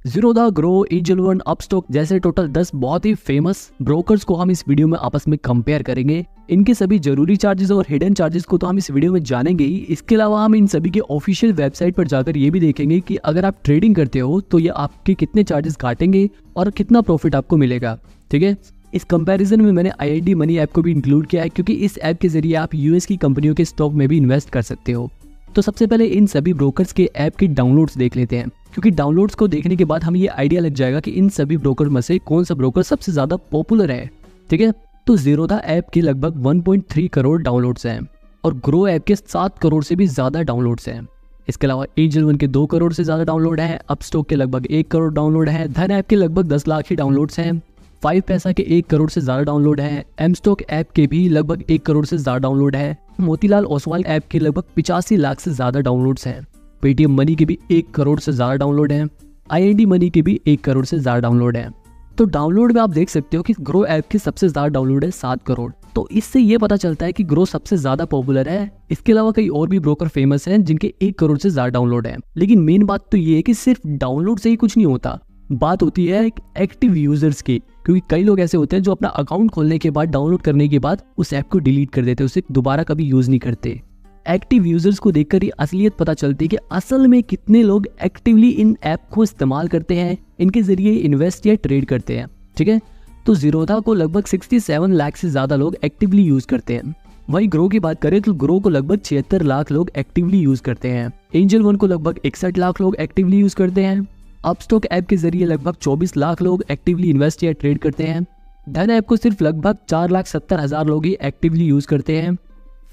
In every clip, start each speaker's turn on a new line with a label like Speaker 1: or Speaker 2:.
Speaker 1: Zerodha, grow, angel one, Upstox जैसे total 10 बहुत ही famous brokers को हम इस वीडियो में आपस में कंपेयर करेंगे। इनके सभी जरूरी चार्जेस और हिडन चार्जेस को तो हम इस वीडियो में जानेंगे ही। इसके अलावा हम इन सभी के ऑफिशियल वेबसाइट पर जाकर ये भी देखेंगे कि अगर आप ट्रेडिंग करते हो तो ये आपके कितने चार्जेस काटेंगे और कितना प्रॉफिट आपको मिलेगा। ठीक है, इस कंपैरिजन में मैंने IID मनी ऐप को भी इंक्लूड किया है, क्योंकि इस ऐप के जरिए आप यूएस की कंपनियों के स्टॉक में भी इन्वेस्ट कर सकते हो। तो सबसे पहले इन सभी ब्रोकर्स के ऐप की डाउनलोड्स देख लेते हैं, क्योंकि डाउनलोड्स को देखने के बाद हमें ये आइडिया लग जाएगा कि इन सभी ब्रोकर में से कौन सा ब्रोकर सबसे ज्यादा पॉपुलर है। ठीक है, तो ज़ीरोधा ऐप के लगभग 1.3 करोड़ डाउनलोड्स हैं और ग्रो ऐप के 7 करोड़ से भी ज्यादा डाउनलोड्स हैं। इसके अलावा एंजल वन के 2 करोड़ से ज्यादा डाउनलोड है, अपस्टॉक के लगभग 1 करोड़ डाउनलोड है, धन ऐप के लगभग 10 लाख ही डाउनलोड्स हैं, 5 पैसा के 1 करोड़ से ज्यादा डाउनलोड है, एमस्टॉक ऐप के भी लगभग 1 करोड़ से ज्यादा डाउनलोड है, मोतीलाल ओसवाल ऐप के लगभग 85 लाख से ज्यादा डाउनलोड्स हैं, पेटीएम मनी के भी 1 करोड़ से ज्यादा डाउनलोड है, IID मनी के भी 1 करोड़ से ज्यादा डाउनलोड है। तो डाउनलोड में आप देख सकते हो कि ग्रो ऐप की सबसे ज्यादा डाउनलोड है 7 करोड़। तो इससे ये पता चलता है कि ग्रो सबसे ज्यादा पॉपुलर है। इसके अलावा कई और भी ब्रोकर फेमस हैं जिनके 1 करोड़ से ज्यादा डाउनलोड है। लेकिन मेन बात तो ये है कि सिर्फ डाउनलोड से ही कुछ नहीं होता, बात होती है एक्टिव यूजर्स की, क्योंकि कई लोग ऐसे होते हैं जो अपना अकाउंट खोलने के बाद, डाउनलोड करने के बाद उस ऐप को डिलीट कर देते हैं, उसे दोबारा कभी यूज नहीं करते। एक्टिव यूजर्स को देखकर ही असलियत पता चलती है कि असल में कितने लोग एक्टिवली इन ऐप को इस्तेमाल करते हैं, इनके जरिए इन्वेस्ट या ट्रेड करते हैं। ठीक है, तो ज़ीरोधा को लगभग 67 लाख से ज्यादा लोग एक्टिवली यूज करते हैं। वहीं ग्रो की बात करें तो ग्रो को लगभग 76 लाख लोग एक्टिवली यूज करते हैं। एंजल वन को लगभग 61 लाख लोग एक्टिवली यूज करते हैं। अपस्टॉक ऐप के जरिए लगभग 24 लाख लोग एक्टिवली इन्वेस्ट या ट्रेड करते हैं। धन ऐप को सिर्फ लगभग 4,70,000 लोग ही एक्टिवली यूज करते हैं।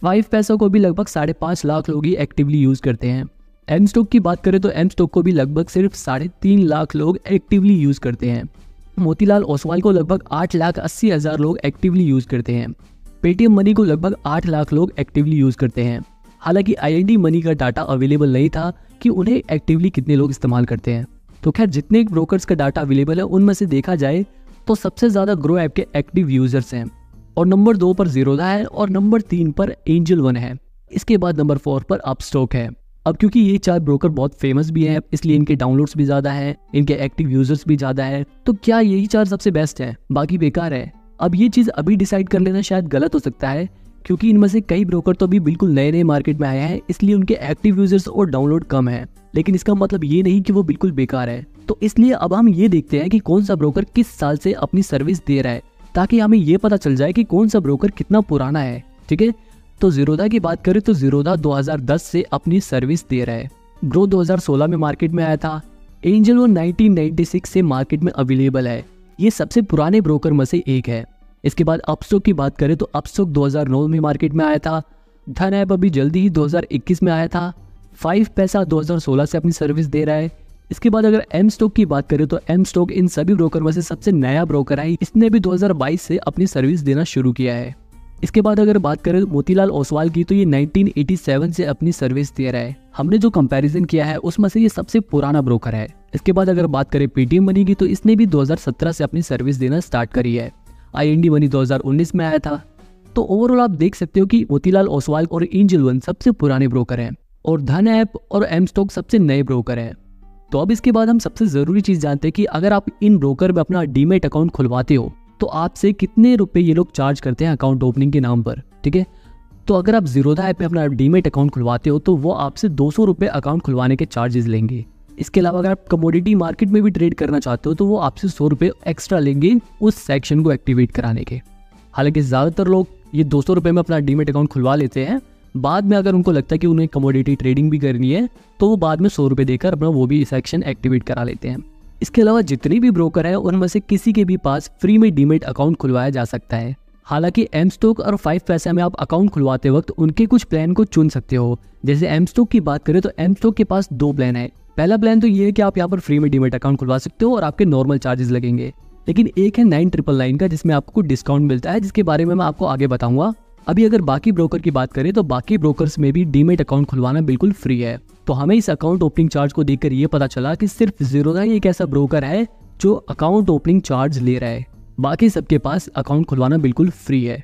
Speaker 1: 5 पैसा को भी लगभग 5.5 लाख लोग ही एक्टिवली यूज करते हैं। एमस्टॉक की बात करें तो एमस्टॉक को भी लगभग सिर्फ 3.5 लाख लोग एक्टिवली यूज करते हैं। मोतीलाल ओसवाल को लगभग 8,80,000 लोग एक्टिवली यूज करते हैं। पेटीएम मनी को लगभग 8 लाख लोग एक्टिवली यूज करते हैं। हालांकि IID मनी का डाटा अवेलेबल नहीं था कि उन्हें एक्टिवली कितने लोग इस्तेमाल करते हैं। तो खैर, जितने ब्रोकर्स का डाटा अवेलेबल है उनमें से देखा जाए तो सबसे ज्यादा ग्रो ऐप के एक्टिव यूजर्स हैं, और नंबर 2 पर ज़ीरोधा है और नंबर 3 पर एंजल वन है। इसके बाद नंबर 4 पर अपस्टॉक है। अब क्योंकि ये 4 ब्रोकर बहुत फेमस भी हैं, इसलिए इनके डाउनलोड्स भी ज्यादा हैं, इनके एक्टिव यूजर्स भी ज्यादा है। तो क्या यही 4 सबसे बेस्ट है, बाकी बेकार है? अब ये चीज अभी डिसाइड कर लेना शायद गलत हो सकता है, क्योंकि इनमें से कई ब्रोकर तो अभी बिल्कुल नए नए मार्केट में आए हैं, इसलिए उनके एक्टिव यूजर्स और डाउनलोड कम है। लेकिन इसका मतलब ये नहीं कि वो बिल्कुल बेकार है। तो इसलिए अब हम ये देखते हैं कि कौन सा ब्रोकर किस साल से अपनी सर्विस दे रहा है, ताकि हमें ये पता चल जाए कि कौन सा ब्रोकर कितना पुराना है। ठीक है, तो ज़ीरोधा की बात करें तो ज़ीरोधा 2010 से अपनी सर्विस दे रहा है। ग्रो 2016 में मार्केट में आया था। एंजल वन 1996 से मार्केट में अवेलेबल है। ये सबसे पुराने ब्रोकर में से एक है। इसके बाद अपस्टॉक की बात करें तो अपस्टॉक 2009 में मार्केट में आया था। धन ऐप अभी जल्दी ही 2021 में आया था। 5 पैसा 2016 से अपनी सर्विस दे रहा है। इसके बाद अगर एमस्टॉक की बात करें तो एमस्टॉक इन सभी ब्रोकर में से सबसे नया ब्रोकर है। इसने भी 2022 से अपनी सर्विस देना शुरू किया है। इसके बाद अगर बात करें मोतीलाल ओसवाल की, तो ये 1987 से अपनी सर्विस दे रहा है। हमने जो कंपैरिजन किया है उसमें से ये सबसे पुराना ब्रोकर है। इसके बाद अगर बात करें पेटीएम मनी की, तो इसने भी 2017 से अपनी सर्विस देना स्टार्ट करी है। IID मनी 2019 में आया था। तो ओवरऑल आप देख सकते हो कि मोतीलाल ओसवाल और एंजल वन सबसे पुराने ब्रोकर हैं और धन ऐप और एमस्टॉक सबसे नए ब्रोकर हैं। तो अब इसके बाद हम सबसे जरूरी चीज जानते हैं कि अगर आप इन ब्रोकर में अपना डीमेट अकाउंट खुलवाते हो तो आपसे कितने रुपए ये लोग चार्ज करते हैं अकाउंट ओपनिंग के नाम पर। ठीक है, तो अगर आप ज़ीरोधा ऐप पे अपना डीमेट अकाउंट खुलवाते हो तो वो आपसे 200 रुपये अकाउंट खुलवाने के चार्जेस लेंगे। इसके अलावा अगर आप कमोडिटी मार्केट में भी ट्रेड करना चाहते हो तो वो आपसे 100 रुपये एक्स्ट्रा लेंगे उस सेक्शन को एक्टिवेट कराने के। हालांकि ज़्यादातर लोग ये 200 रुपये में अपना डीमेट अकाउंट खुलवा लेते हैं। बाद में अगर उनको लगता है कि उन्हें कमोडिटी ट्रेडिंग भी करनी है तो वो बाद में 100 रुपये देकर अपना वो भी सेक्शन एक्टिवेट करा लेते हैं। इसके अलावा जितने भी ब्रोकर हैं उनमें से किसी के भी पास फ्री में डीमेट अकाउंट खुलवाया जा सकता है। हालांकि एमस्टॉक और 5 पैसा में आप अकाउंट खुलवाते वक्त उनके कुछ प्लान को चुन सकते हो। जैसे एमस्टॉक की बात करें तो एमस्टॉक के पास 2 प्लान है। पहला प्लान तो ये है कि आप यहाँ पर फ्री में डीमेट अकाउंट खुलवा सकते हो और आपके नॉर्मल चार्जेस लगेंगे। लेकिन एक है 9999 का, जिसमें आपको कुछ डिस्काउंट मिलता है, जिसके बारे में मैं आपको आगे बताऊंगा। अभी अगर बाकी ब्रोकर की बात करें तो बाकी ब्रोकर्स में भी डीमेट अकाउंट खुलवाना बिल्कुल फ्री है। तो हमें इस अकाउंट ओपनिंग चार्ज को देखकर ये पता चला कि सिर्फ ज़ीरोधा ही एक ऐसा ब्रोकर है जो अकाउंट ओपनिंग चार्ज ले रहा है, बाकी सबके पास अकाउंट खुलवाना बिल्कुल फ्री है।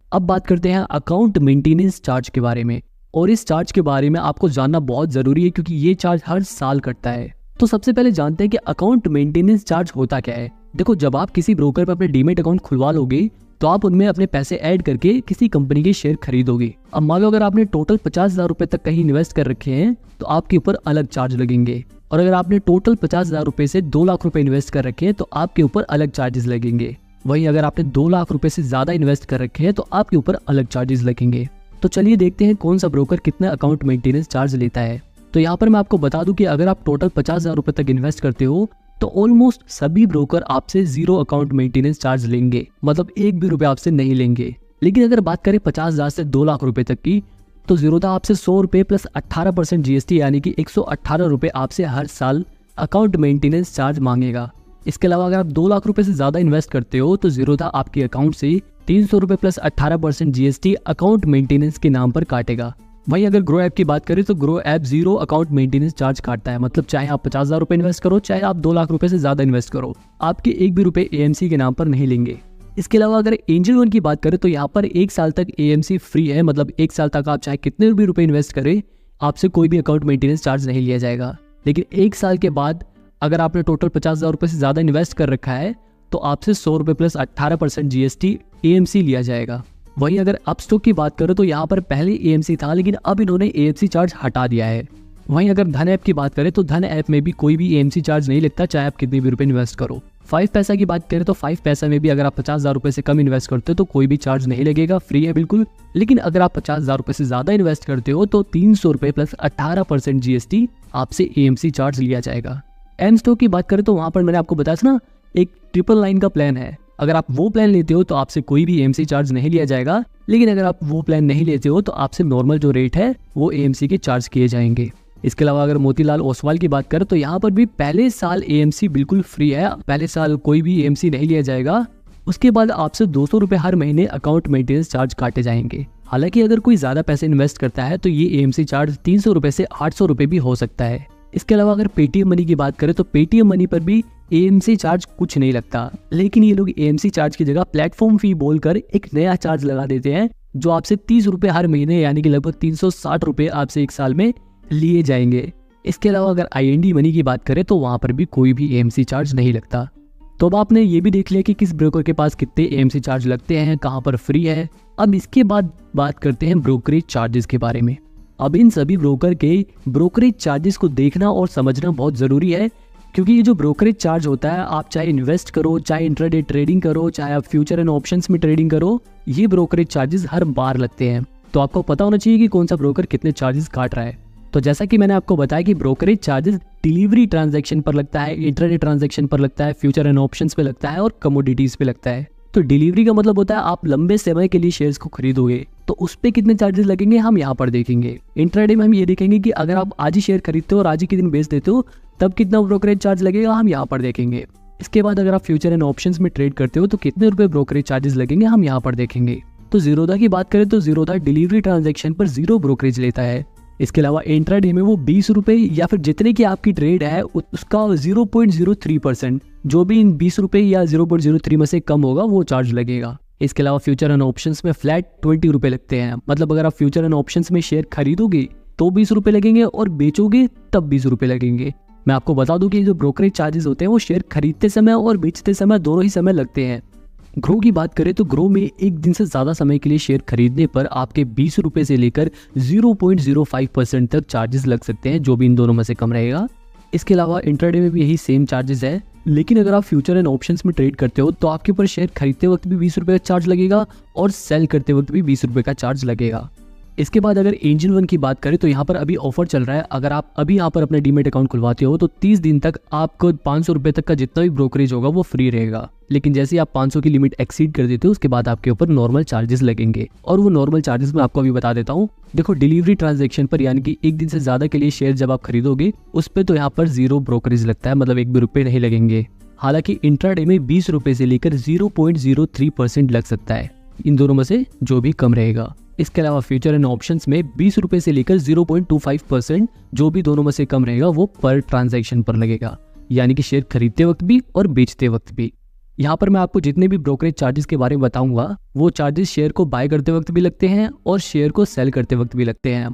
Speaker 1: अब बात करते हैं अकाउंट मेंटेनेंस चार्ज के बारे में, और इस चार्ज के बारे में आपको जानना बहुत ज़रूरी है क्योंकि ये चार्ज हर साल कटता है। तो सबसे पहले जानते हैं कि अकाउंट मेंटेनेंस चार्ज होता क्या है। देखो, जब आप किसी ब्रोकर पर अपने डीमेट अकाउंट खुलवा लोगे तो आप उनमें अपने पैसे ऐड करके किसी कंपनी के शेयर खरीदोगे। अब मान लो अगर आपने टोटल 50,000 रुपए तक कहीं इन्वेस्ट कर रखे हैं तो आपके ऊपर अलग चार्ज लगेंगे, और अगर आपने टोटल 50,000 रुपए से 2 लाख रुपए इन्वेस्ट कर रखे हैं तो आपके ऊपर अलग चार्जेस लगेंगे। वहीं अगर आपने 2 लाख रुपए से ज्यादा इन्वेस्ट कर रखे हैं तो आपके ऊपर अलग चार्जेस लगेंगे। तो चलिए देखते हैं कौन सा ब्रोकर कितना अकाउंट मेंटेनेंस चार्ज लेता है। तो यहाँ पर मैं आपको बता दूं कि अगर आप टोटल 50,000 रुपए तक इन्वेस्ट करते हो तो ऑलमोस्ट सभी ब्रोकर आपसे 0 अकाउंट मेंटेनेंस चार्ज लेंगे, मतलब 1 भी रुपए आपसे नहीं लेंगे। लेकिन अगर बात करें 50,000 से 2 लाख रुपए तक की, तो जीरोधा आपसे 100 रुपए प्लस 18% जीएसटी यानी कि 118 रुपए आपसे हर साल अकाउंट मेंटेनेंस चार्ज मांगेगा। इसके अलावा अगर आप 2 लाख रुपए से ज्यादा इन्वेस्ट करते हो तो जीरोधा आपके अकाउंट से 300 रुपए प्लस 18% जीएसटी अकाउंट मेंटेनेंस के नाम पर काटेगा। वहीं अगर ग्रो ऐप की बात करें तो grow app 0 account maintenance charge काटता है, मतलब चाहे आप 50,000 रुपए इन्वेस्ट करो चाहे आप 2 लाख रुपए से ज्यादा इन्वेस्ट करो, आपके 1 भी रुपए एएमसी के नाम पर नहीं लेंगे। इसके अलावा अगर एंजल वन की बात करें तो यहाँ पर 1 साल तक एएमसी फ्री है, मतलब 1 साल तक आप चाहे कितने भी रुपए इन्वेस्ट करें आपसे कोई भी अकाउंट मेंटेनेंस चार्ज नहीं लिया जाएगा। लेकिन 1 साल के बाद अगर आपने टोटल 50,000 रुपए से ज्यादा इन्वेस्ट कर रखा है तो आपसे 100 रुपए प्लस 18% जीएसटी एएमसी लिया जाएगा। वहीं अगर अपस्टॉक की बात करें तो यहाँ पर पहले एएमसी था लेकिन अब इन्होंने एएमसी चार्ज हटा दिया है। वहीं अगर धन ऐप की बात करें तो धन ऐप में भी कोई भी एएमसी चार्ज नहीं लगता, चाहे आप कितने भी रुपए इन्वेस्ट करो। 5 पैसा की बात करें तो 5 पैसा में भी अगर आप 50,000 रुपए से कम इन्वेस्ट करते हो तो कोई भी चार्ज नहीं लगेगा, फ्री है बिल्कुल। लेकिन अगर आप 50,000 रुपए से ज्यादा इन्वेस्ट करते हो तो 300 रुपए प्लस 18% जीएसटी आपसे एएमसी चार्ज लिया जाएगा। एम स्टॉक की बात करें तो वहां पर मैंने आपको बताया था ना, एक 999 का प्लान है। अगर आप वो प्लान लेते हो तो आपसे कोई भी एएमसी चार्ज नहीं लिया जाएगा, लेकिन अगर आप वो प्लान नहीं लेते हो तो आपसे नॉर्मल जो रेट है वो एएमसी के चार्ज किए जाएंगे। इसके अलावा अगर मोतीलाल ओसवाल की बात करें तो यहाँ पर भी पहले साल एएमसी बिल्कुल फ्री है, पहले साल कोई भी एएमसी नहीं लिया जाएगा। उसके बाद आपसे 200 रुपए हर महीने अकाउंट मेंटेनेंस चार्ज काटे जाएंगे। हालांकि अगर कोई ज्यादा पैसे इन्वेस्ट करता है तो ये एएमसी चार्ज 300 रुपए से 800 रुपए भी हो सकता है। इसके अलावा अगर पेटीएम मनी की बात करें तो पेटीएम मनी पर भी एएमसी चार्ज कुछ नहीं लगता, लेकिन ये लोग एएमसी चार्ज की जगह प्लेटफॉर्म फी बोलकर एक नया चार्ज लगा देते हैं जो आपसे 30 रुपए हर महीने यानी कि लगभग 360 रुपए आपसे 1 साल में लिए जाएंगे। इसके अलावा अगर आईएनडी मनी की बात करें तो वहां पर भी कोई भी एएमसी चार्ज नहीं लगता। तो अब आपने ये भी देख लिया कि किस ब्रोकर के पास कितने एएमसी चार्ज लगते हैं, कहां पर फ्री है। अब इसके बाद बात करते हैं ब्रोकरेज चार्जेस के बारे में। अब इन सभी ब्रोकर के ब्रोकरेज चार्जेस को देखना और समझना बहुत जरूरी है, क्योंकि ये जो ब्रोकरेज चार्ज होता है, आप चाहे इन्वेस्ट करो, चाहे इंट्राडे ट्रेडिंग करो, चाहे आप फ्यूचर एंड ऑप्शंस में ट्रेडिंग करो, ये ब्रोकरेज चार्जेस हर बार लगते हैं। तो आपको पता होना चाहिए कि कौन सा ब्रोकर कितने चार्जेस काट रहा है। तो जैसा कि मैंने आपको बताया कि ब्रोकरेज चार्जेस डिलीवरी ट्रांजैक्शन पर लगता है, इंट्राडे ट्रांजैक्शन पर लगता है, फ्यूचर एंड ऑप्शंस पे लगता है और कमोडिटीज पे लगता है। तो डिलीवरी का मतलब होता है आप लंबे समय के लिए शेयर्स को खरीदोगे, तो उस पे कितने चार्जेस लगेंगे हम यहाँ पर देखेंगे। इंट्राडे में हम ये देखेंगे कि अगर आप आज ही शेयर खरीदते हो और आज ही के दिन बेच देते हो तब कितना ब्रोकरेज चार्ज लगेगा हम यहाँ पर देखेंगे। इसके बाद अगर आप फ्यूचर एंड ऑप्शंस में ट्रेड करते हो तो कितने रुपए ब्रोकरेज चार्जेस लगेंगे हम यहाँ पर देखेंगे। तो जीरोधा की बात करें तो जीरोधा डिलीवरी ट्रांजैक्शन पर 0 ब्रोकरेज लेता है। इसके अलावा इंट्राडे में वो 20 रुपए या फिर जितने की आपकी ट्रेड है उसका 0.03%, जो भी इन 20 रुपए या 0.03 में से कम होगा वो चार्ज लगेगा। इसके अलावा फ्यूचर एंड ऑप्शंस में फ्लैट 20 रुपए लगते हैं, मतलब अगर आप फ्यूचर एंड ऑप्शंस में शेयर खरीदोगे तो 20 रुपए लगेंगे और बेचोगे तब 20 रुपए लगेंगे। मैं आपको बता दूं कि जो ब्रोकरेज चार्जेस होते हैं वो शेयर खरीदते समय और बेचते समय दोनों ही समय लगते हैं। ग्रो की बात करें तो ग्रो में एक दिन से ज्यादा समय के लिए शेयर खरीदने पर आपके 20 रुपए से लेकर 0.05% तक चार्जेस लग सकते हैं, जो भी इन दोनों में से कम रहेगा। इसके अलावा इंट्राडे में भी यही सेम चार्जेस है, लेकिन अगर आप फ्यूचर एंड ऑप्शंस में ट्रेड करते हो तो आपके ऊपर शेयर खरीदते वक्त भी 20 रुपए का चार्ज लगेगा और सेल करते वक्त भी 20 रुपए का चार्ज लगेगा। इसके बाद अगर एंजल वन की बात करें तो यहाँ पर अभी ऑफर चल रहा है। अगर आप अभी यहाँ पर अपने डीमेट अकाउंट खुलवाते हो तो 30 दिन तक आपको 500 रुपए तक का जितना भी ब्रोकरेज होगा वो फ्री रहेगा। लेकिन जैसे आप 500 की लिमिट एक्सीड कर देते हो उसके बाद आपके ऊपर नॉर्मल चार्जेस लगेंगे, और वो नॉर्मल चार्जेस मैं आपको अभी बता देता हूँ। देखो, डिलीवरी ट्रांजैक्शन पर यानी कि एक दिन से ज्यादा के लिए शेयर जब आप खरीदोगे उस पर तो यहाँ पर 0 ब्रोकरेज लगता है, मतलब 1 भी रुपए नहीं लगेंगे। हालांकि इंट्राडे में 20 रुपए से लेकर 0.03% लग सकता है, इन दोनों में से जो भी कम रहेगा। इसके अलावा फ्यूचर एंड ऑप्शंस में 20 रुपए से लेकर 0.25%, जो भी दोनों में से कम रहेगा वो पर ट्रांजैक्शन पर लगेगा, यानी कि शेयर खरीदते वक्त भी और बेचते वक्त भी। यहाँ पर मैं आपको जितने भी ब्रोकरेज चार्जेस के बारे में बताऊंगा वो चार्जेस शेयर को बाय करते वक्त भी लगते हैं और शेयर को सेल करते वक्त भी लगते हैं।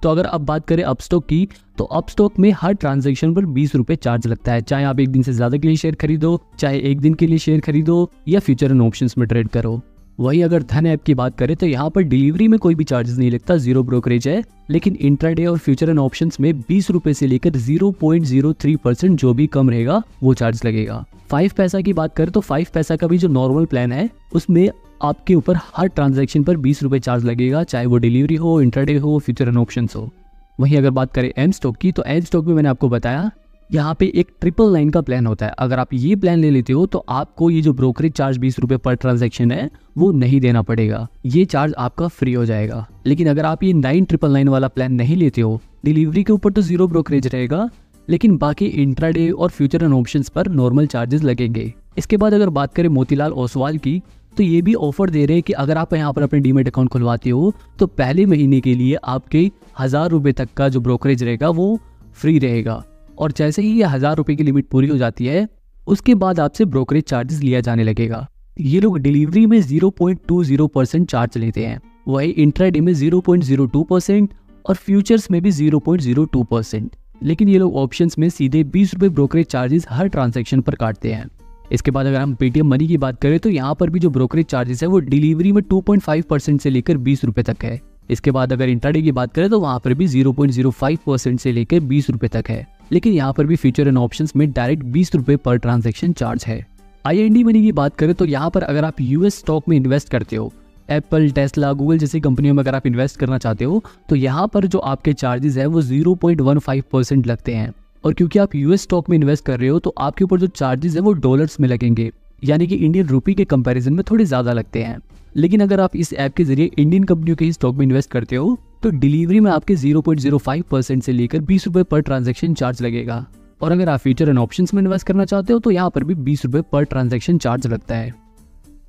Speaker 1: तो अगर अब बात करें अपस्टॉक की, तो अपस्टॉक में हर ट्रांजैक्शन पर 20 रुपए चार्ज लगता है, चाहे आप एक दिन से ज्यादा के लिए शेयर खरीदो, चाहे एक दिन के लिए शेयर खरीदो या फ्यूचर एंड ऑप्शंस में ट्रेड करो। वही अगर धन ऐप की बात करें तो यहाँ पर डिलीवरी में कोई भी चार्जेस नहीं लगता, 0 ब्रोकरेज है, लेकिन इंट्राडे और फ्यूचर एंड ऑप्शंस में 20 रुपए से लेकर 0.03% जो भी कम रहेगा वो चार्ज लगेगा। 5 पैसा की बात करें तो 5 पैसा का भी जो नॉर्मल प्लान है उसमें आपके ऊपर हर ट्रांजैक्शन पर 20 रुपए चार्ज लगेगा, चाहे वो डिलीवरी हो, इंट्राडे हो, फ्यूचर एंड ऑप्शंस हो। वहीं अगर बात करें एम स्टॉक की, तो एम स्टॉक में मैंने आपको बताया यहाँ पे एक 999 का प्लान होता है। अगर आप ये प्लान ले लेते हो तो आपको ये जो ब्रोकरेज चार्ज 20 रुपए पर ट्रांजैक्शन है वो नहीं देना पड़ेगा, ये चार्ज आपका फ्री हो जाएगा। लेकिन अगर आप ये 9999 वाला प्लान नहीं लेते हो, डिलीवरी के ऊपर तो 0 ब्रोकरेज रहेगा, लेकिन बाकी इंट्राडे और फ्यूचर एंड ऑप्शंस पर नॉर्मल चार्जेस लगेंगे। इसके बाद अगर बात करें मोतीलाल ओसवाल की, तो ये भी ऑफर दे रहे हैं कि अगर आप यहाँ पर अपने डीमेट अकाउंट खुलवाते हो तो पहले महीने के लिए आपके 1000 रुपए तक का जो ब्रोकरेज रहेगा वो फ्री रहेगा, और जैसे ही ये 1000 रुपए की लिमिट पूरी हो जाती है उसके बाद आपसे ब्रोकरेज चार्जेस लिया जाने लगेगा। ये लोग डिलीवरी में 0.20% चार्ज लेते हैं, वही इंट्राडे में 0.02% और फ्यूचर्स में भी 0.02%, लेकिन ये लोग ऑप्शंस में सीधे 20 रुपए ब्रोकरेज चार्जेस हर ट्रांजैक्शन पर काटते हैं। इसके बाद अगर हम पेटीएम मनी की बात करें तो यहाँ पर भी जो ब्रोकरेज चार्जेस है वो डिलीवरी में 2.5% से लेकर 20 रुपए तक है। इसके बाद अगर इंट्राडे की बात करें तो वहाँ पर भी 0.05% से लेकर 20 रुपए तक है, लेकिन यहाँ पर भी फीचर एंड ऑप्शंस में डायरेक्ट 20 रुपए पर ट्रांजैक्शन चार्ज है। IND मनी की बात करें तो यहाँ पर अगर आप यूएस स्टॉक में इन्वेस्ट करते हो, एप्पल, टेस्ला, गूगल जैसी कंपनियों में अगर आप इन्वेस्ट करना चाहते हो तो यहाँ पर जो आपके चार्जेस है वो 0.15% लगते हैं, और क्योंकि आप यूएस स्टॉक में इन्वेस्ट कर रहे हो तो आपके ऊपर जो चार्जेस है वो डॉलर्स में लगेंगे, यानी कि इंडियन रूपी के कंपैरिजन में थोड़े ज्यादा लगते हैं। लेकिन अगर आप इस ऐप के जरिए इंडियन कंपनियों के ही स्टॉक में इन्वेस्ट करते हो तो डिलीवरी में आपके 0.05% से लेकर 20 रुपए पर ट्रांजैक्शन चार्ज लगेगा, और अगर आप फ्यूचर एंड ऑप्शंस में इन्वेस्ट करना चाहते हो तो यहाँ पर भी 20 रुपए पर ट्रांजैक्शन चार्ज लगता है।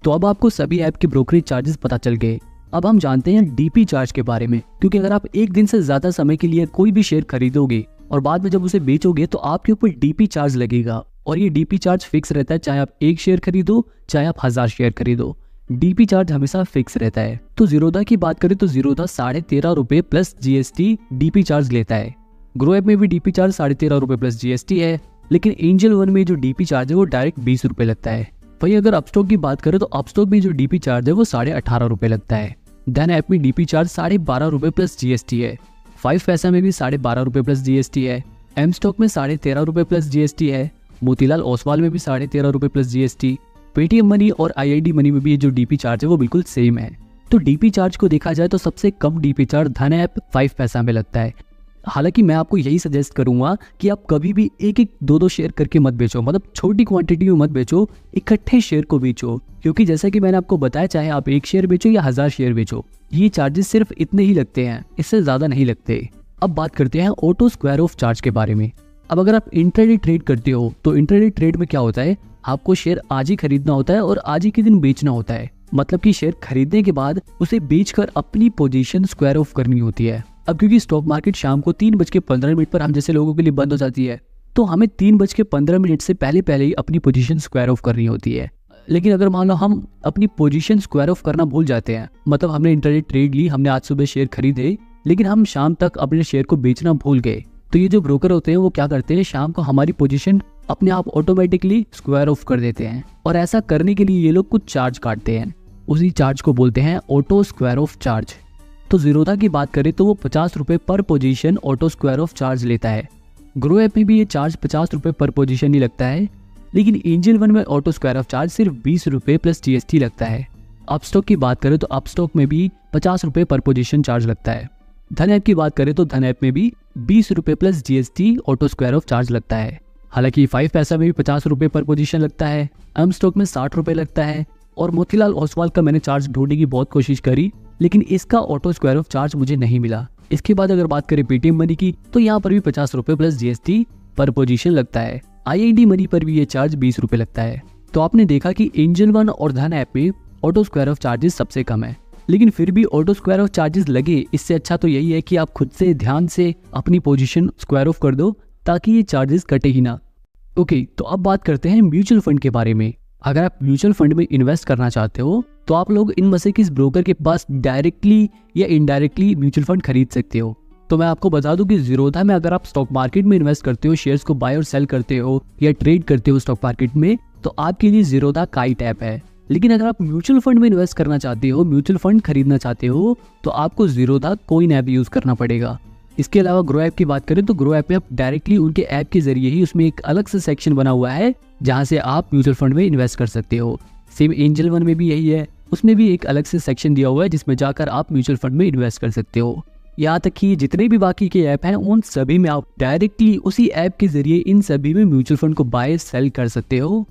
Speaker 1: तो अब आपको सभी ऐप के ब्रोकरेज चार्जेस पता चल गए। अब हम जानते हैं डीपी चार्ज के बारे में, क्योंकि अगर आप एक दिन से ज्यादा समय के लिए कोई भी शेयर खरीदोगे और बाद में जब उसे बेचोगे तो आपके ऊपर डीपी चार्ज लगेगा, और ये डीपी चार्ज फिक्स रहता है, चाहे आप 1 शेयर खरीदो चाहे आप 1000 शेयर खरीदो, डीपी चार्ज हमेशा फिक्स रहता है। तो जीरोधा की बात करें तो जीरोधा 13.5 रुपए प्लस जीएसटी डीपी चार्ज लेता है। ग्रो ऐप में भी डीपी चार्ज 13.5 रुपए प्लस जीएसटी है, लेकिन एंजल वन में जो डीपी चार्ज है वो डायरेक्ट 20 रुपए लगता है। वही अगर अपस्टॉक की बात करें तो अपस्टॉक में जो डीपी चार्ज है वो 18.5 रुपए लगता है। धन ऐप में डीपी चार्ज 12.5 रुपए प्लस जीएसटी है। 5 पैसा में भी 12.5 रुपए प्लस जीएसटी है। एम स्टॉक में 13.5 रुपए प्लस जीएसटी है। मोतीलाल ओसवाल में भी 13.5 रुपए प्लस जीएसटी। पेटीएम मनी और IID मनी में भी जो डीपी चार्ज है वो बिल्कुल सेम है। तो डीपी चार्ज को देखा जाए तो सबसे कम डीपी चार्ज धन ऐप 5 पैसा में लगता है। हालांकि मैं आपको यही सजेस्ट करूंगा कि आप कभी भी एक 2 शेयर करके मत बेचो, मतलब छोटी क्वांटिटी में मत बेचो, इकट्ठे शेयर को बेचो, क्योंकि जैसा कि मैंने आपको बताया चाहे आप 1 शेयर बेचो या 1000 शेयर बेचो, ये चार्जेस सिर्फ इतने ही लगते हैं, इससे ज्यादा नहीं लगते। अब बात करते हैं ऑटो स्क्वायर ऑफ चार्ज के बारे में। अब अगर आप इंट्राडे ट्रेड करते हो तो इंट्राडे ट्रेड में क्या होता है, आपको शेयर आज ही खरीदना होता है और आज ही के दिन बेचना होता है, मतलब कि शेयर खरीदने के बाद उसे बेचकर अपनी पोजीशन स्क्वायर ऑफ करनी होती है। अब क्योंकि स्टॉक मार्केट शाम को 3:15 पर हम जैसे लोगों के लिए बंद हो जाती है, तो हमें 3:15 से पहले ही अपनी पोजीशन स्क्वायर ऑफ करनी होती है। लेकिन अगर मान लो हम अपनी पोजीशन स्क्वायर ऑफ करना भूल जाते हैं, मतलब हमने इंट्राडे ट्रेड ली, हमने आज सुबह शेयर खरीदे, लेकिन हम शाम तक अपने शेयर को बेचना भूल गए, तो ये जो ब्रोकर होते हैं वो क्या करते हैं, शाम को हमारी पोजीशन अपने आप ऑटोमेटिकली स्क्वायर ऑफ कर देते हैं, और ऐसा करने के लिए ये लोग कुछ चार्ज काटते हैं। उसी चार्ज को बोलते हैं ऑटो स्क्वायर ऑफ चार्ज। तो जीरोधा की बात करें तो वो 50 रुपए पर position auto square of charge लेता है। ग्रो ऐप में भी ये चार्ज 50 रुपए पर पोजीशन ही लगता है, लेकिन एंजल वन में ऑटो स्क्वायर ऑफ चार्ज सिर्फ 20 रुपए प्लस जीएसटी लगता है। अपस्टॉक की बात करें तो अपस्टॉक में भी 50 रुपए पर पोजीशन चार्ज लगता है। धन ऐप की बात करें तो धन ऐप में भी 20 रुपए plus GST auto square of charge लगता है। हालांकि 5 पैसा में भी 50 रुपए पर पोजीशन लगता है। एम स्टॉक में 60 रुपए लगता है, और मोतीलाल ओसवाल का मैंने चार्ज ढूंढने की बहुत कोशिश करी, लेकिन इसका ऑटो स्क्वायर ऑफ चार्ज मुझे नहीं मिला। इसके बाद अगर बात करें पेटीएम मनी की, तो यहाँ पर भी 50 रुपए प्लस जीएसटी पर पोजीशन लगता है। IID मनी पर भी ये चार्ज 20 रुपए लगता है। तो आपने देखा कि एंजल वन और धन ऐप में ऑटो स्क्वायर ऑफ चार्जेस सबसे कम है, लेकिन फिर भी ऑटो स्क्वायर ऑफ चार्जेस लगे, इससे अच्छा तो यही है कि आप खुद से ध्यान से अपनी पोजीशन स्क्वायर ऑफ कर दो, ताकि ये चार्जेस कटे ही ना। ओके, तो अब बात करते हैं म्यूचुअल फंड के बारे में। अगर आप म्यूचुअल फंड में इन्वेस्ट करना चाहते हो तो आप लोग इन में से किस ब्रोकर के पास डायरेक्टली या इनडायरेक्टली म्यूचुअल फंड खरीद सकते हो। तो मैं आपको बता दूं कि ज़ीरोधा में अगर आप स्टॉक मार्केट में इन्वेस्ट करते हो, शेयर्स को बाय और सेल करते हो या ट्रेड करते हो स्टॉक मार्केट में, तो आपके लिए ज़ीरोधा काइट ऐप है। लेकिन अगर आप म्यूचुअल फंड में इन्वेस्ट करना चाहते हो, म्यूचुअल फंड खरीदना चाहते हो, तो आपको ज़ीरोधा कॉइन ऐप यूज़ करना पड़ेगा। इसके अलावा ग्रो ऐप की बात करें तो ग्रो ऐप में आप डायरेक्टली उनके ऐप के जरिए ही, उसमें एक अलग से सेक्शन बना हुआ है जहाँ से आप म्यूचुअल फंड में इन्वेस्ट कर सकते हो। सेम एंजल वन में भी यही है, उसमें भी एक अलग से सेक्शन दिया हुआ है जिसमें जाकर आप म्यूचुअल फंड में इन्वेस्ट कर सकते हो। यहाँ तक कि जितने भी बाकी के ऐप हैं उन सभी में आप डायरेक्टली उसी ऐप के जरिए इन सभी में म्यूचुअल फंड को बाय सेल कर सकते हो।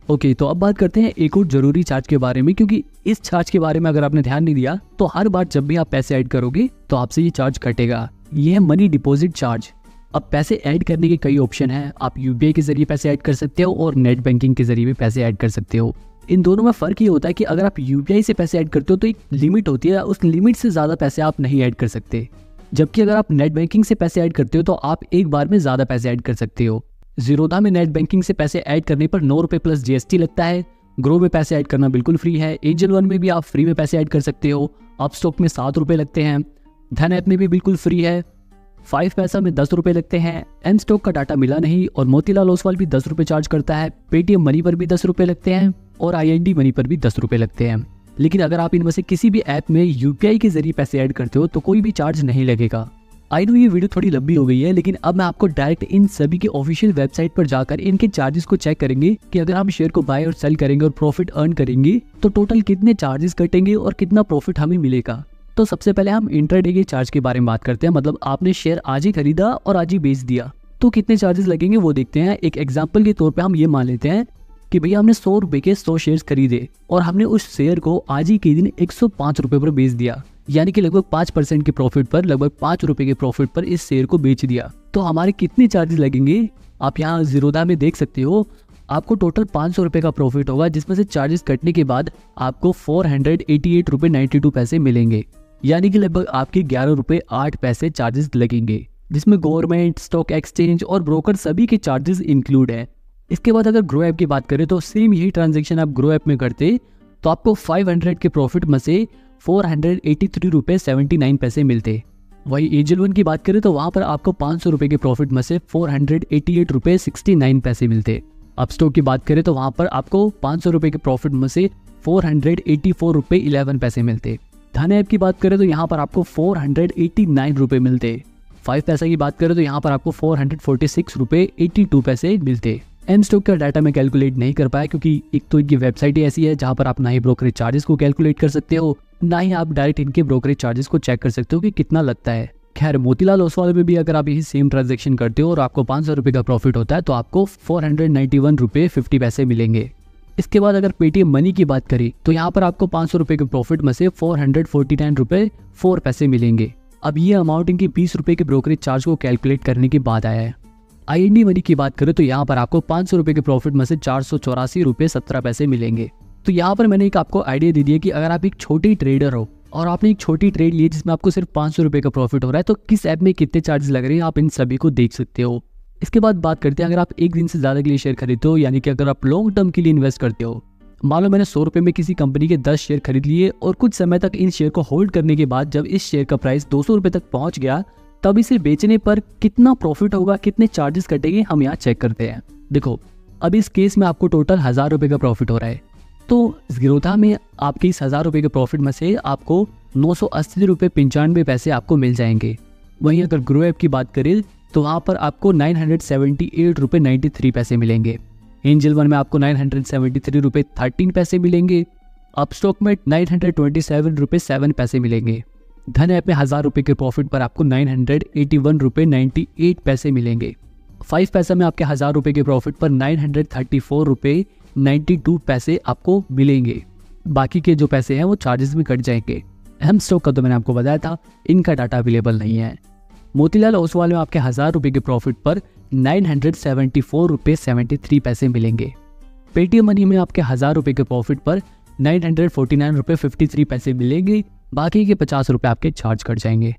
Speaker 1: ओके, तो अब बात करते हैं एक और जरूरी चार्ज के बारे में, क्योंकि इस चार्ज के बारे में अगर आपने ध्यान नहीं दिया तो हर बार जब भी आप पैसे ऐड करोगे तो आपसे ये चार्ज कटेगा। ये है मनी डिपॉजिट चार्ज। अब पैसे ऐड करने के कई ऑप्शन हैं। आप यूपीआई के जरिए पैसे ऐड कर सकते हो और नेट बैंकिंग के जरिए भी पैसे ऐड कर सकते हो। इन दोनों में फ़र्क ये होता है कि अगर आप यूपीआई से पैसे ऐड करते हो तो एक लिमिट होती है, उस लिमिट से ज़्यादा पैसे आप नहीं ऐड कर सकते। जबकि अगर आप नेट बैंकिंग से पैसे ऐड करते हो तो आप एक बार में ज़्यादा पैसे ऐड कर सकते हो। ज़ीरोधा में नेट बैंकिंग से पैसे ऐड करने पर 9 रुपये प्लस जीएसटी लगता है। ग्रो में पैसे ऐड करना बिल्कुल फ्री है। एंजल वन में भी आप फ्री में पैसे ऐड कर सकते हो। अपस्टॉक में 7 रुपये लगते हैं। धन ऐप में भी बिल्कुल फ्री है। 5 पैसा में 10 रुपये लगते हैं। एम स्टॉक का डाटा मिला नहीं और मोतीलाल ओसवाल भी 10 रुपये चार्ज करता है। पेटीएम मनी पर भी 10 रुपये लगते हैं और IND मनी पर भी 10 रुपये लगते हैं। लेकिन अगर आप इनमें से किसी भी ऐप में यूपीआई के जरिए पैसे ऐड करते हो तो कोई भी चार्ज नहीं लगेगा। आई नो ये वीडियो थोड़ी लंबी हो गई है, लेकिन अब मैं आपको डायरेक्ट इन सभी के ऑफिशियल वेबसाइट पर जाकर इनके चार्जेस को चेक करेंगे कि अगर हम शेयर को बाय और सेल करेंगे और प्रॉफिट अर्न करेंगे तो टोटल कितने चार्जेस कटेंगे और कितना प्रॉफिट हमें मिलेगा। तो सबसे पहले हम इंट्राडे के चार्ज के बारे में बात करते हैं। मतलब आपने शेयर आज ही खरीदा और आज ही बेच दिया तो कितने चार्जेस लगेंगे वो देखते हैं। एक एग्जाम्पल के तौर पर हम ये मान लेते हैं कि भैया हमने 100 रुपए के 100 शेयर्स खरीदे और हमने उस शेयर को आज ही के दिन 105 रुपए पर बेच दिया, यानी कि लगभग 5% के प्रॉफिट पर, लगभग 5 रुपए के प्रॉफिट पर इस शेयर को बेच दिया। तो हमारे कितने चार्जेस लगेंगे आप यहाँ ज़ीरोधा में देख सकते हो। आपको टोटल 500 रुपए का प्रॉफिट होगा, जिसमें से चार्जेस कटने के बाद आपको 488 रुपए 92 पैसे मिलेंगे, यानी कि लगभग आपके 11 रुपए 8 पैसे चार्जेस लगेंगे, जिसमें गवर्नमेंट, स्टॉक एक्सचेंज और ब्रोकर सभी के चार्जेस इंक्लूड है। इसके बाद अगर ग्रो ऐप की बात करें तो सेम यही ट्रांजैक्शन आप ग्रो ऐप में करते तो आपको 500 के प्रॉफिट में से 483 रुपए 79 पैसे मिलते। वही एंजल वन की बात करें तो वहां पर आपको 500 रुपए के प्रॉफिट में से 488 रुपए 69 पैसे मिलते। अपस्टॉक की बात करें तो वहां पर आपको 500 रुपए के प्रॉफिट में से 484 रुपए 11 पैसे मिलते। धन ऐप की बात करें तो यहाँ पर आपको 489 रुपए मिलते। 5 पैसा की बात करें तो यहाँ पर आपको 446 रुपए 82 पैसे मिलते। एम स्टॉक का डाटा मैं कैलकुलेट नहीं कर पाया क्योंकि एक तो इनकी वेबसाइट ही ऐसी है जहाँ पर आप ना ही ब्रोकरेज चार्जेस को कैलकुलेट कर सकते हो, ना ही आप डायरेक्ट इनके ब्रोकरेज चार्जेस को चेक कर सकते हो कि कितना लगता है। खैर, मोतीलाल ओसवाल में भी अगर आप यही सेम ट्रांजेक्शन करते हो और आपको 500 रुपए का प्रॉफिट होता है तो आपको 491 रुपए 50 पैसे मिलेंगे। इसके बाद अगर पेटीएम मनी की बात करें तो यहाँ पर आपको 500 रुपए के प्रॉफिट में से 449 रुपए 4 पैसे मिलेंगे। अब ये अमाउंट इनकी 20 रुपए के ब्रोकरेज चार्ज को कैलकुलेट करने के बाद आया है। IND मनी की बात करें तो यहाँ पर आपको 500 रुपए के प्रॉफिट में से 484 रुपए 17 पैसे मिलेंगे। तो यहाँ पर मैंने एक आपको आइडिया दे दिया कि अगर आप एक छोटी ट्रेडर हो और आपने एक छोटी ट्रेड ली जिसमें आपको सिर्फ 500 रुपए का प्रॉफिट हो रहा है तो किस ऐप में कितने चार्जेस लग रहे हैं आप इन सभी को देख सकते हो। इसके बाद बात करते हैं अगर आप एक दिन से ज़्यादा के लिए शेयर खरीदते हो, यानी कि अगर आप लॉन्ग टर्म के लिए इन्वेस्ट करते हो। मान लो मैंने 100 रुपए में किसी कंपनी के 10 शेयर खरीद लिए और कुछ समय तक इन शेयर को होल्ड करने के बाद जब इस शेयर का प्राइस 200 रुपए तक पहुंच गया तब इसे बेचने पर कितना प्रॉफिट होगा, कितने चार्जेस कटेंगे, हम यहाँ चेक करते हैं। देखो, अब इस केस में आपको टोटल 1000 रुपए का प्रॉफिट हो रहा है तो ज़ीरोधा में आपके इस 1000 रुपए के प्रॉफिट में से आपको 980 रुपए 95 पैसे आपको मिल जाएंगे। वहीं अगर ग्रो ऐप की बात करें तो वहाँ पर आपको 978 रुपए 93 पैसे मिलेंगे। एंजल वन में आपको 973 रुपए 13 पैसे मिलेंगे। अपस्टॉक में 927 रुपए 7 पैसे मिलेंगे। धन ऐप में 1000 रुपए के प्रॉफिट पर आपको 981 रुपए 98 पैसे मिलेंगे। 5 पैसा में आपके 1000 रुपए के प्रॉफिट पर 934 रुपए 92 पैसे आपको मिलेंगे। बाकी के जो पैसे हैं वो चार्जेस में कट जाएंगे। एम स्टॉक का तो मैंने आपको बताया था, इनका डाटा अवेलेबल नहीं है। मोतीलाल ओसवाल में आपके 1000 रुपए के प्रॉफिट पर 974 रुपए 73 पैसे मिलेंगे। पेटीएम मनी में आपके 1000 रुपए के प्रॉफिट पर 949 रुपए 53 पैसे मिलेंगे। बाकी के 50 रुपए आपके चार्ज कट जाएंगे।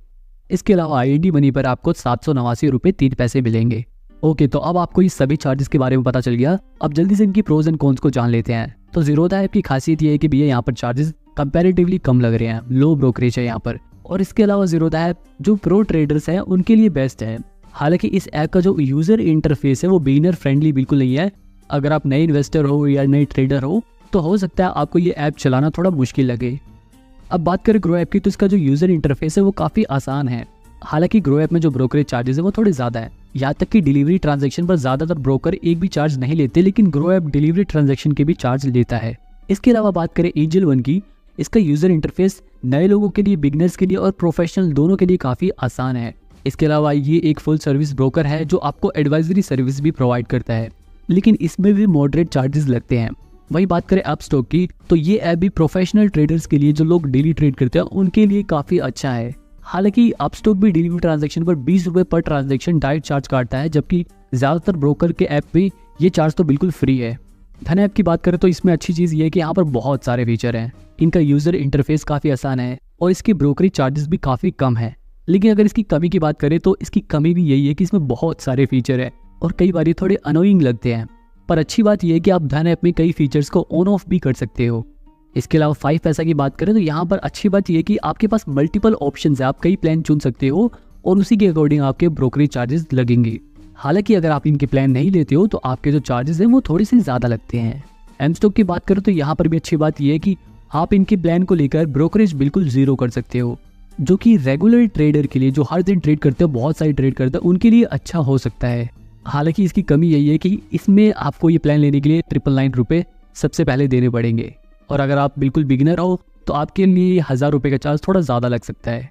Speaker 1: इसके अलावा IND मनी पर आपको 789 रुपए 3 पैसे मिलेंगे। ओके, तो अब आपको ये सभी चार्जेस के बारे में पता चल गया। अब जल्दी से इनकी प्रोज एंड कॉन्स को जान लेते हैं। तो ज़ीरोधा ऐप की खासियत ये है कि भैया यहाँ पर चार्जेस कंपैरेटिवली कम लग रहे हैं, लो ब्रोकरेज है यहाँ पर, और इसके अलावा ज़ीरोधा ऐप जो प्रो ट्रेडर्स हैं उनके लिए बेस्ट है। हालांकि इस ऐप का जो यूज़र इंटरफेस है वो बिगिनर फ्रेंडली बिल्कुल नहीं है। अगर आप नए इन्वेस्टर हो या नए ट्रेडर हो तो हो सकता है आपको ये ऐप चलाना थोड़ा मुश्किल लगे। अब बात करें ग्रो ऐप की, तो इसका जो यूज़र इंटरफेस है वो काफ़ी आसान है। हालांकि ग्रो ऐप में जो ब्रोकरेज चार्जेस है वो थोड़े ज़्यादा है, यहाँ तक कि डिलीवरी ट्रांजैक्शन पर ज़्यादातर ब्रोकर एक भी चार्ज नहीं लेते, लेकिन ग्रो ऐप डिलीवरी ट्रांजैक्शन के भी चार्ज लेता है। इसके अलावा बात करें एंजल वन की, इसका यूज़र इंटरफेस नए लोगों के लिए, बिगनर्स के लिए और प्रोफेशनल दोनों के लिए काफ़ी आसान है। इसके अलावा ये एक फुल सर्विस ब्रोकर है जो आपको एडवाइजरी सर्विस भी प्रोवाइड करता है, लेकिन इसमें भी मॉडरेट चार्जेस लगते हैं। वही बात करें अपस्टॉक की, तो ये ऐप भी प्रोफेशनल ट्रेडर्स के लिए, जो लोग डेली ट्रेड करते हैं उनके लिए काफ़ी अच्छा है। हालांकि अपस्टॉक भी डिलीवरी ट्रांजैक्शन पर 20 रुपये पर ट्रांजैक्शन डायरेक्ट चार्ज काटता है, जबकि ज़्यादातर ब्रोकर के ऐप पे ये चार्ज तो बिल्कुल फ्री है। धन ऐप की बात करें तो इसमें अच्छी चीज़ ये है कि यहाँ पर बहुत सारे फीचर हैं, इनका यूज़र इंटरफेस काफ़ी आसान है और इसके ब्रोकरेज चार्जेस भी काफ़ी कम है। लेकिन अगर इसकी कमी की बात करें तो इसकी कमी भी यही है कि इसमें बहुत सारे फीचर हैं और कई बार ये थोड़े अनोइंग लगते हैं। पर अच्छी बात यह है कि आप धन ऐप में कई फीचर्स को ऑन ऑफ भी कर सकते हो। इसके अलावा 5 पैसा की बात करें तो यहाँ पर अच्छी बात यह है कि आपके पास मल्टीपल ऑप्शंस है, आप कई प्लान चुन सकते हो और उसी के अकॉर्डिंग आपके ब्रोकरेज चार्जेस लगेंगे। हालांकि अगर आप इनके प्लान नहीं लेते हो तो आपके जो चार्जेस हैं वो थोड़े से ज़्यादा लगते हैं। एमस्टॉक की बात करें तो यहाँ पर भी अच्छी बात यह है कि आप इनके प्लान को लेकर ब्रोकरेज बिल्कुल ज़ीरो कर सकते हो, जो कि रेगुलर ट्रेडर के लिए, जो हर दिन ट्रेड करते हो, बहुत सारी ट्रेड करते हैं, उनके लिए अच्छा हो सकता है। हालांकि इसकी कमी यही है कि इसमें आपको ये प्लान लेने के लिए 999 रुपये सबसे पहले देने पड़ेंगे, और अगर आप बिल्कुल बिगिनर हो तो आपके लिए 1000 रुपये का चार्ज थोड़ा ज़्यादा लग सकता है।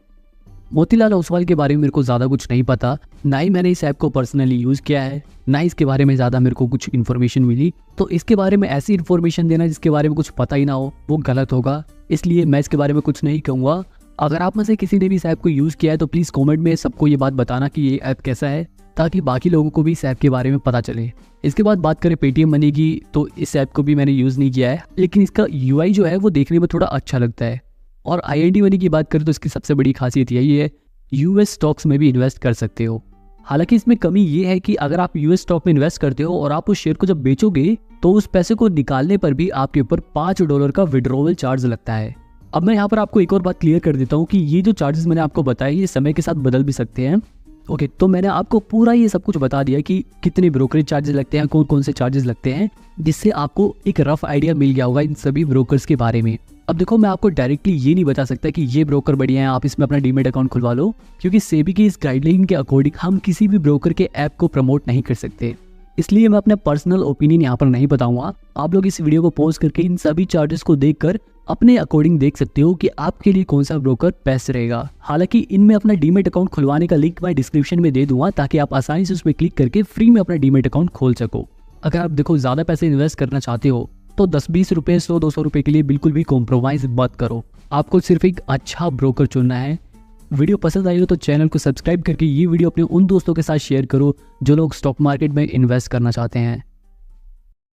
Speaker 1: मोतीलाल ओसवाल के बारे में मेरे को ज़्यादा कुछ नहीं पता, ना ही मैंने इस ऐप को पर्सनली यूज़ किया है, ना ही इसके बारे में ज़्यादा मेरे को कुछ इन्फॉर्मेशन मिली। तो इसके बारे में ऐसी इन्फॉर्मेशन देना जिसके बारे में कुछ पता ही ना हो वो गलत होगा, इसलिए मैं इसके बारे में कुछ नहीं कहूँगा। अगर आप में से किसी ने भी इस ऐप को यूज़ किया है तो प्लीज़ कमेंट में सबको ये बात बताना कि ये ऐप कैसा है, ताकि बाकी लोगों को भी इस ऐप के बारे में पता चले। इसके बाद बात करें पेटीएम मनी की, तो इस ऐप को भी मैंने यूज़ नहीं किया है, लेकिन इसका यूआई जो है वो देखने में थोड़ा अच्छा लगता है। और IND मनी की बात करें तो इसकी सबसे बड़ी खासियत यही है, US स्टॉक्स में भी इन्वेस्ट कर सकते हो। हालांकि इसमें कमी ये है कि अगर आप US स्टॉक में इन्वेस्ट करते हो और आप उस शेयर को जब बेचोगे तो उस पैसे को निकालने पर भी आपके ऊपर $5 का विड्रॉवल चार्ज लगता है। अब मैं यहाँ पर आपको एक और बात क्लियर कर देता हूँ कि ये जो चार्जेस मैंने आपको बताए ये समय के साथ बदल भी सकते हैं। ओके, तो मैंने आपको पूरा ये सब कुछ बता दिया कि कितने ब्रोकरेज चार्जेस लगते हैं, कौन कौन से चार्जेस लगते हैं, जिससे आपको एक रफ आइडिया मिल गया होगा इन सभी ब्रोकर्स के बारे में। अब देखो, मैं आपको डायरेक्टली ये नहीं बता सकता कि ये ब्रोकर बढ़िया है, आप इसमें अपना डीमेट अकाउंट खुलवा लो, क्योंकि सेबी की इस गाइडलाइन के अकॉर्डिंग हम किसी भी ब्रोकर के ऐप को प्रमोट नहीं कर सकते, इसलिए मैं अपना पर्सनल ओपिनियन यहाँ पर नहीं बताऊंगा। आप लोग इस वीडियो को पॉज करके इन सभी चार्जेस को देखकर अपने अकॉर्डिंग देख सकते हो कि आपके लिए कौन सा ब्रोकर बेस्ट रहेगा। हालांकि इनमें अपना डीमेट अकाउंट खुलवाने का लिंक मैं डिस्क्रिप्शन में दे दूंगा, ताकि आप आसानी से उसमें क्लिक करके फ्री में अपना डीमेट अकाउंट खोल सको। अगर आप देखो ज़्यादा पैसे इन्वेस्ट करना चाहते हो तो 10-20 रुपये, 100-200 रुपये के लिए बिल्कुल भी कॉम्प्रोमाइज़ मत करो, आपको सिर्फ एक अच्छा ब्रोकर चुनना है। वीडियो पसंद आई हो तो चैनल को सब्सक्राइब करके ये वीडियो अपने उन दोस्तों के साथ शेयर करो जो लोग स्टॉक मार्केट में इन्वेस्ट करना चाहते हैं।